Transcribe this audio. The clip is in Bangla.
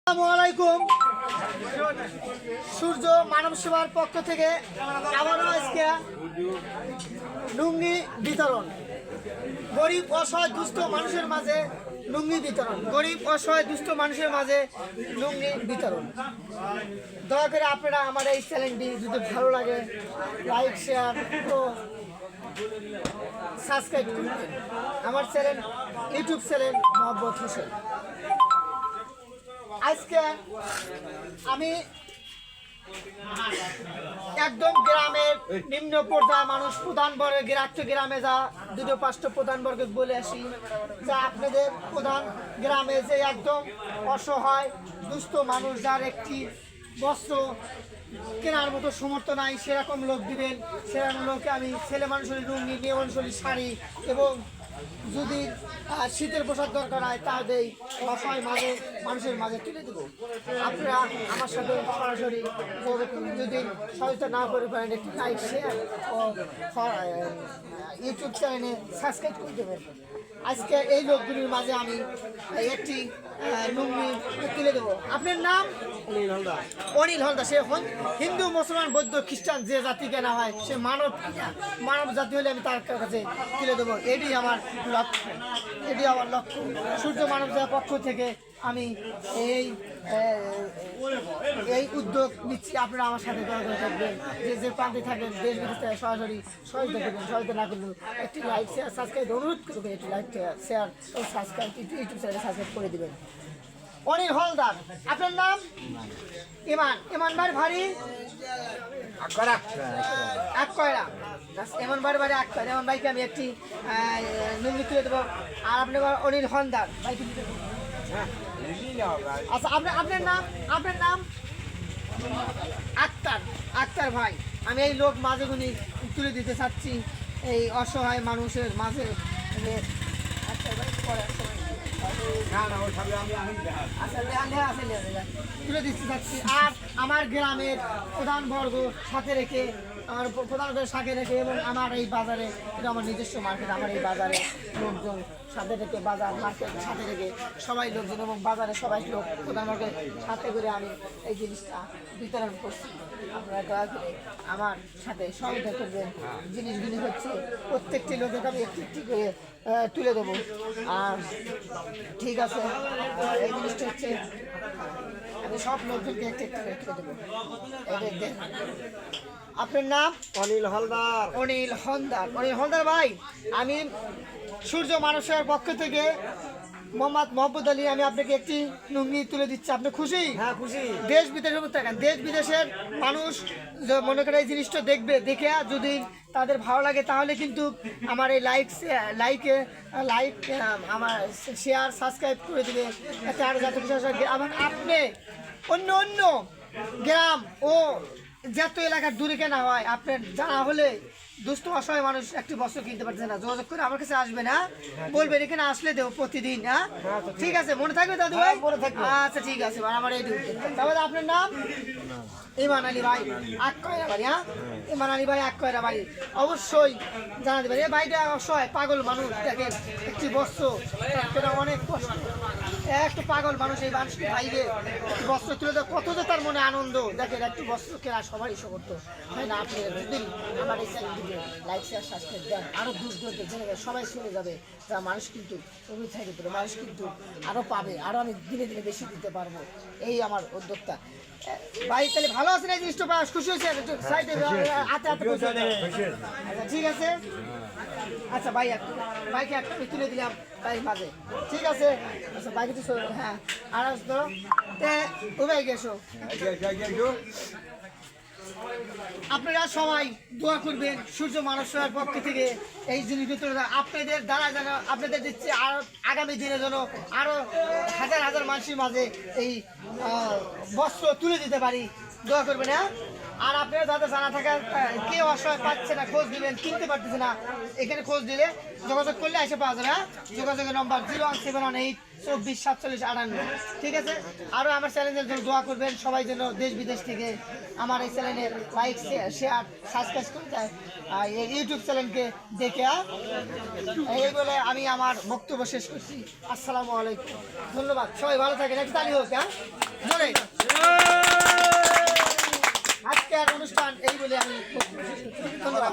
আসসালামাইকুম। সূর্য মানব সেবার পক্ষ থেকে আবারও আজকে লুঙ্গি বিতরণ, গরিব অসহায় দুস্থ মানুষের মাঝে লুঙ্গি বিতরণ, গরিব অসহায় দুস্থ মানুষের মাঝে লুঙ্গি বিতরণ। দয়া করে আপনারা আমার এই চ্যানেলটি যদি ভালো লাগে লাইক শেয়ার ও সাবস্ক্রাইব করবেন। আমার channel YouTube channel Mohammad Hossain. আজকে আমি একদম গ্রামের নিম্ন পর্যায়ে মানুষ প্রধান বর্গের গ্রামে যা দুটো পাঁচটা প্রধান বর্গে বলে আসি, যা আপনাদের প্রধান গ্রামে যে একদম অসহায় দুস্থ মানুষ, যার একটি বস্ত্র কেনার মতো সমর্থ নাই, সেরকম লোক দিবেন। সেরকম লোককে আমি ছেলে মানুষের লুঙ্গি, মেয়ে মানুষের শাড়ি এবং যদি শীতের পোশাক দরকার হয় তাদের অসহায় মানুষের মাঝে তুলে দেবো। আপনারা আমার সাথে সরাসরি যদি সহায়তা না করে পারেন, একটি লাইক শেয়ার ও ইউটিউব চ্যানেলে সাবস্ক্রাইব করে দেবেন। আজকে এই লোকগুলির মাঝে আমি একটি লুঙ্গি তুলে দেবো। আপনার নাম? অনিল হালদার। অনিল হালদার। সে হিন্দু, মুসলমান, বৌদ্ধ, খ্রিস্টান যে জাতি কেনা হয়, সে মানব জাতি হলে আমি তার কাছে তুলে দেবো। এটি আমার লক্ষ্য, এটি আমার লক্ষ্য। সূর্য মানব জাতির পক্ষ থেকে আমি এই উদ্যোগ নিচ্ছি। আপনারা আমার সাথে দয়া করে থাকবেন, যে প্রান্তে থাকবেন, দেশ বিদেশে সরাসরি সহায়তা করবেন। সহায়তা না করলেও একটি লাইক শেয়ার সাবস্ক্রাইব অনুরোধ করবেন। একটি লাইক শেয়ার ও সাবস্ক্রাইব ইউটিউব চ্যানেলে সাবস্ক্রাইব করে দেবেন। অনিল হালদার। আপনার নাম? ইমান। ইমান ভাই ভারী এক কয়রা। এমন বাড়ি এক কয়রা। এমন ভাইকে আমি একটি লুঙ্গি তুলে দেবো। আর আপনি অনিল হালদার ভাইকে দিতে দেবো। আচ্ছা, আপনার নাম? আপনার নাম? আক্তার। আক্তার ভাই, আমি এই লোক মাঝেগুলি তুলে দিতে চাচ্ছি এই অসহায় মানুষের মাঝে। তুলে দিতে চাচ্ছি। আর আমার গ্রামের প্রধান বর্গ সাথে রেখে, আমার প্রধান সাথে রেখে এবং আমার এই বাজারে, এটা আমার নিজস্ব মার্কেট, আমার এই বাজারে লোকজন সাথে রেখে, বাজার মার্কেট সাথে রেখে সবাই লোকজন এবং বাজারে সবাই লোক প্রধান বর্গের সাথে করে আমি এই জিনিসটা বিতরণ করছি। আপনারা দয়া করে আমার সাথে সহায়তা করবেন। জিনিসগুলি হচ্ছে প্রত্যেকটি লোকের আমি একটু একটু করে তুলে দেবো। আর ঠিক আছে, এই জিনিসটা হচ্ছে আমি সব লোকজনকে একটু একটু করে তুলে দেবো। আপনার নাম? অনিল হালদার। অনিল হালদার। অনিল হালদার ভাই, আমি সূর্য মানুষের পক্ষ থেকে মোহাম্মদ আলী, আমি আপনাকে একটি লুঙ্গি তুলে দিচ্ছি। আপনি খুশি? হ্যাঁ, খুশি। দেশ বিদেশের মধ্যে থাকেন, দেশ বিদেশের মানুষ মনে করে এই জিনিসটা দেখবে, দেখে যদি তাদের ভালো লাগে তাহলে কিন্তু আমার এই লাইক আমার শেয়ার সাবস্ক্রাইব করে দিবে। একটা আর জাতীয় বিশেষ এবং আপনি অন্য গ্রাম ও যত এলাকার দূরে কেনা হয়, আপনার জানা হলে দুস্থ অসহায় মানুষ একটি বস্ত্র কিনতে পারছে না, যোগাযোগ করে আমার কাছে আসবে না, বলবেন এখানে আসলে দেবো প্রতিদিন। হ্যাঁ, ঠিক আছে, মনে থাকবে দাদু ভাই? আচ্ছা, ঠিক আছে। আমার এই তাহলে আপনার নাম? ইমান আলী ভাই এক কয়রা বাড়ি। হ্যাঁ, ইমান আলী ভাই এক কয়রা বাড়ি। অবশ্যই জানা দেবেন। এই ভাইটা অসহায় পাগল মানুষ, দেখেন একটি বস্ত্র অনেক কষ্ট, একটু পাগল মানুষ। এই মানুষকে ভাইকে বস্ত্র তুলে দেয়, কত যে তার মনে আনন্দ। দেখেন একটু বস্ত্র কেনা সবারই সমর্থ হয় না। আপনি যদি আমার এই চ্যানেলটিকে লাইক শেয়ার সাবস্ক্রাইব দেন, আরও দূর দূরতে জেনে সবাই শুনে যাবে, যা মানুষ কিন্তু উৎসাহিত করে, মানুষ কিন্তু আরও পাবে, আরও আমি দিনে দিনে বেশি দিতে পারবো। এই আমার উদ্যোক্তা ভাই। তাহলে ভালো আছেন? এই জিনিসটা খুশি হয়েছে? সাইডে হাতে হাতে। আচ্ছা, ঠিক আছে। আচ্ছা ভাই, বাইকে একটা তুলে দিলাম তাই মাঝে, ঠিক আছে। আচ্ছা, বাইকে তো হ্যাঁ, আর আসতো উবাই গেছো। আপনারা সবাই দোয়া করবেন সূর্য মানব সেবার পক্ষ থেকে এই জিনিসগুলো তুলে দেওয়া আপনাদের দ্বারা, যেন আপনাদের দিচ্ছে আর আগামী দিনে যেন আরও হাজার হাজার মানুষের মাঝে এই বস্ত্র তুলে দিতে পারি। দোয়া করবেন, হ্যাঁ। আর আপনারা যাদের জানা থাকা কেউ অসহায় পাচ্ছে না, খোঁজ দিবেন, কিনতে পারতেছে না, এখানে খোঁজ দিলে যোগাযোগ করলে এসে পাওয়া যাবে, হ্যাঁ। যোগাযোগের নম্বর 01718 24 57 58। ঠিক আছে। আরও আমার চ্যানেলের জন্য দোয়া করবেন সবাই, যেন দেশ বিদেশ থেকে আমার এই চ্যানেলে লাইক শেয়ার সাবস্ক্রাইব করে যায়, আর এই ইউটিউব চ্যানেলকে দেখে। এই বলে আমি আমার বক্তব্য শেষ করছি। আসসালামু আলাইকুম, ধন্যবাদ, সবাই ভালো থাকেন। একটা তালি হোক, হ্যাঁ, জোরে। আজকের অনুষ্ঠান এই বলে আমি ধন্যবাদ।